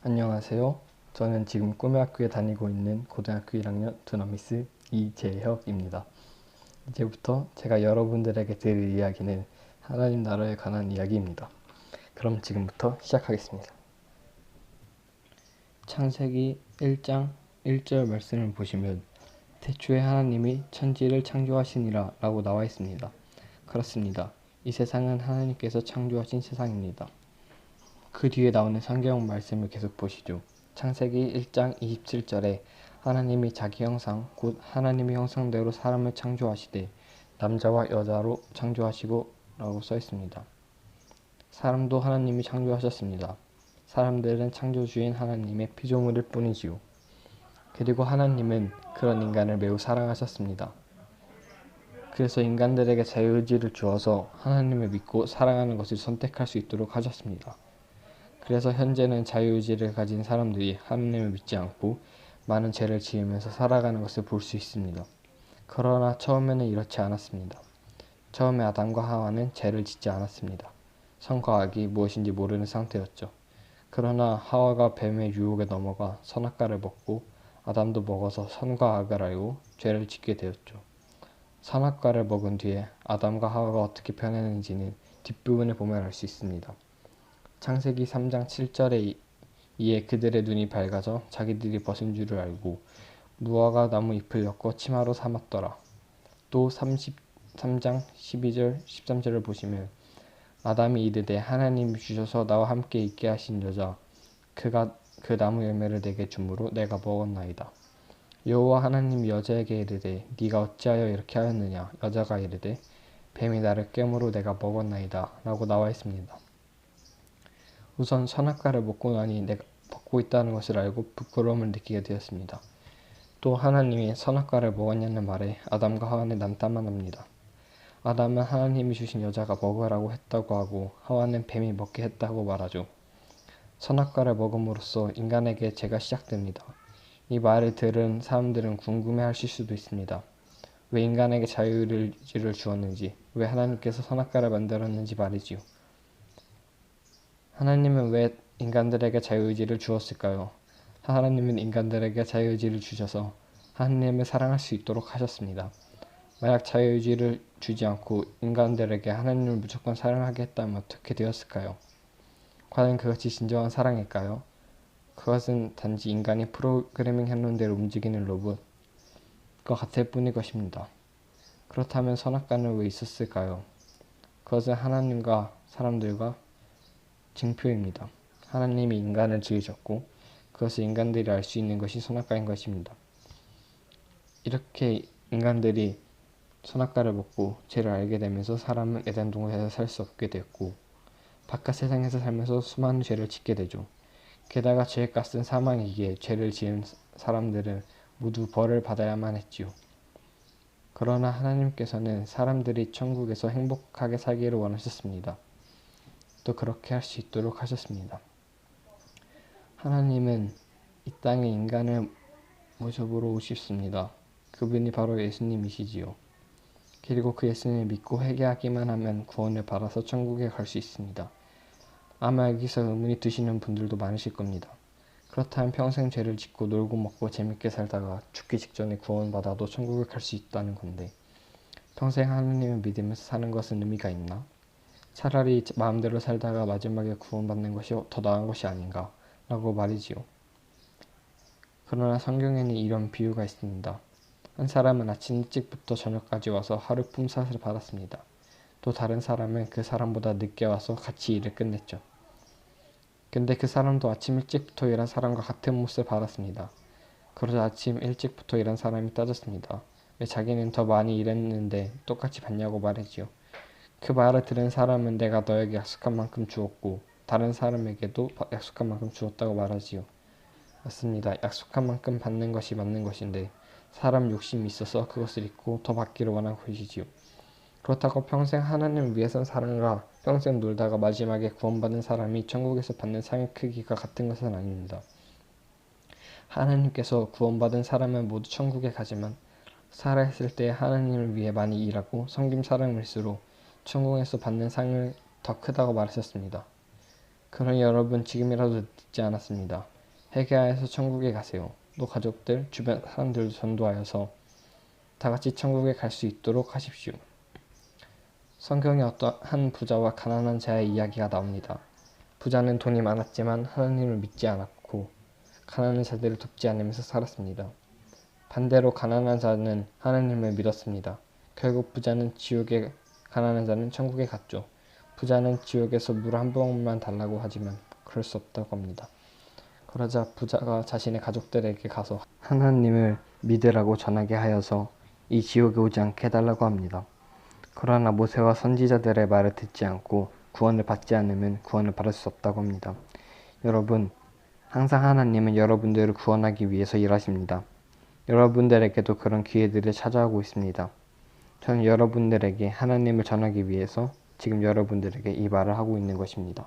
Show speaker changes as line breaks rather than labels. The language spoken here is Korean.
안녕하세요. 저는 지금 꿈의 학교에 다니고 있는 고등학교 1학년 두나미스 이재혁입니다. 이제부터 제가 여러분들에게 들을 이야기는 하나님 나라에 관한 이야기입니다. 그럼 지금부터 시작하겠습니다. 창세기 1장 1절 말씀을 보시면 태초에 하나님이 천지를 창조하시니라 라고 나와 있습니다. 그렇습니다. 이 세상은 하나님께서 창조하신 세상입니다. 그 뒤에 나오는 성경 말씀을 계속 보시죠. 창세기 1장 27절에 하나님이 자기 형상 곧 하나님의 형상대로 사람을 창조하시되 남자와 여자로 창조하시고 라고 써 있습니다. 사람도 하나님이 창조하셨습니다. 사람들은 창조주인 하나님의 피조물일 뿐이지요. 그리고 하나님은 그런 인간을 매우 사랑하셨습니다. 그래서 인간들에게 자유의지를 주어서 하나님을 믿고 사랑하는 것을 선택할 수 있도록 하셨습니다. 그래서 현재는 자유의지를 가진 사람들이 하나님을 믿지 않고 많은 죄를 지으면서 살아가는 것을 볼 수 있습니다. 그러나 처음에는 이렇지 않았습니다. 처음에 아담과 하와는 죄를 짓지 않았습니다. 선과 악이 무엇인지 모르는 상태였죠. 그러나 하와가 뱀의 유혹에 넘어가 선악과를 먹고 아담도 먹어서 선과 악을 알고 죄를 짓게 되었죠. 선악과를 먹은 뒤에 아담과 하와가 어떻게 변했는지는 뒷부분을 보면 알 수 있습니다. 창세기 3장 7절에 이에 그들의 눈이 밝아져 자기들이 벗은 줄을 알고 무화과 나무 잎을 엮어 치마로 삼았더라. 또 33장 12절 13절을 보시면 아담이 이르되 하나님이 주셔서 나와 함께 있게 하신 여자 그가 그 나무 열매를 내게 주므로 내가 먹었나이다. 여호와 하나님이 여자에게 이르되 네가 어찌하여 이렇게 하였느냐. 여자가 이르되 뱀이 나를 깨므로 내가 먹었나이다 라고 나와 있습니다. 우선 선악과를 먹고 나니 내가 먹고 있다는 것을 알고 부끄러움을 느끼게 되었습니다. 또 하나님이 선악과를 먹었냐는 말에 아담과 하와는 난감만 합니다. 아담은 하나님이 주신 여자가 먹으라고 했다고 하고 하와는 뱀이 먹게 했다고 말하죠. 선악과를 먹음으로써 인간에게 죄가 시작됩니다. 이 말을 들은 사람들은 궁금해하실 수도 있습니다. 왜 인간에게 자유의지를 주었는지, 왜 하나님께서 선악과를 만들었는지 말이지요. 하나님은 왜 인간들에게 자유의지를 주었을까요? 하나님은 인간들에게 자유의지를 주셔서 하나님을 사랑할 수 있도록 하셨습니다. 만약 자유의지를 주지 않고 인간들에게 하나님을 무조건 사랑하게 했다면 어떻게 되었을까요? 과연 그것이 진정한 사랑일까요? 그것은 단지 인간이 프로그래밍 해놓은 대로 움직이는 로봇과 같을 뿐일 것입니다. 그렇다면 선악과는 왜 있었을까요? 그것은 하나님과 사람들과 증표입니다. 하나님이 인간을 지으셨고 그것을 인간들이 알 수 있는 것이 선악과인 것입니다. 이렇게 인간들이 선악과를 먹고 죄를 알게 되면서 사람은 에덴 동산에서 살 수 없게 되었고 바깥 세상에서 살면서 수많은 죄를 짓게 되죠. 게다가 죄의 값은 사망이기에 죄를 지은 사람들은 모두 벌을 받아야만 했지요. 그러나 하나님께서는 사람들이 천국에서 행복하게 살기를 원하셨습니다. 또 그렇게 할 수 있도록 하셨습니다. 하나님은 이 땅에 인간을 모셔보러 오셨습니다. 그분이 바로 예수님이시지요. 그리고 그 예수님을 믿고 회개하기만 하면 구원을 받아서 천국에 갈 수 있습니다. 아마 여기서 의문이 드시는 분들도 많으실 겁니다. 그렇다면 평생 죄를 짓고 놀고 먹고 재밌게 살다가 죽기 직전에 구원받아도 천국을 갈 수 있다는 건데 평생 하나님을 믿으면서 사는 것은 의미가 있나? 차라리 마음대로 살다가 마지막에 구원받는 것이 더 나은 것이 아닌가? 라고 말이지요. 그러나 성경에는 이런 비유가 있습니다. 한 사람은 아침 일찍부터 저녁까지 와서 하루 품삯을 받았습니다. 또 다른 사람은 그 사람보다 늦게 와서 같이 일을 끝냈죠. 근데 그 사람도 아침 일찍부터 일한 사람과 같은 몫을 받았습니다. 그러자 아침 일찍부터 일한 사람이 따졌습니다. 왜 자기는 더 많이 일했는데 똑같이 받냐고 말했지요. 그 말을 들은 사람은 내가 너에게 약속한 만큼 주었고 다른 사람에게도 약속한 만큼 주었다고 말하지요. 맞습니다. 약속한 만큼 받는 것이 맞는 것인데 사람 욕심이 있어서 그것을 잊고 더 받기를 원한 것이지요. 그렇다고 평생 하나님을 위해 산 사람과 평생 놀다가 마지막에 구원받은 사람이 천국에서 받는 상의 크기가 같은 것은 아닙니다. 하나님께서 구원받은 사람은 모두 천국에 가지만 살아있을 때 하나님을 위해 많이 일하고 섬긴 사람일수록 천국에서 받는 상을 더 크다고 말하셨습니다. 그러니 여러분 지금이라도 늦지 않았습니다. 회개하여서 천국에 가세요. 또 가족들, 주변 사람들도 전도하여서 다 같이 천국에 갈 수 있도록 하십시오. 성경에 어떠한 부자와 가난한 자의 이야기가 나옵니다. 부자는 돈이 많았지만 하나님을 믿지 않았고 가난한 자들을 돕지 않으면서 살았습니다. 반대로 가난한 자는 하나님을 믿었습니다. 결국 부자는 지옥에, 가난한 자는 천국에 갔죠. 부자는 지옥에서 물 한 방울만 달라고 하지만 그럴 수 없다고 합니다. 그러자 부자가 자신의 가족들에게 가서 하나님을 믿으라고 전하게 하여서 이 지옥에 오지 않게 해달라고 합니다. 그러나 모세와 선지자들의 말을 듣지 않고 구원을 받지 않으면 구원을 받을 수 없다고 합니다. 여러분, 항상 하나님은 여러분들을 구원하기 위해서 일하십니다. 여러분들에게도 그런 기회들이 찾아오고 있습니다. 저는 여러분들에게 하나님을 전하기 위해서 지금 여러분들에게 이 말을 하고 있는 것입니다.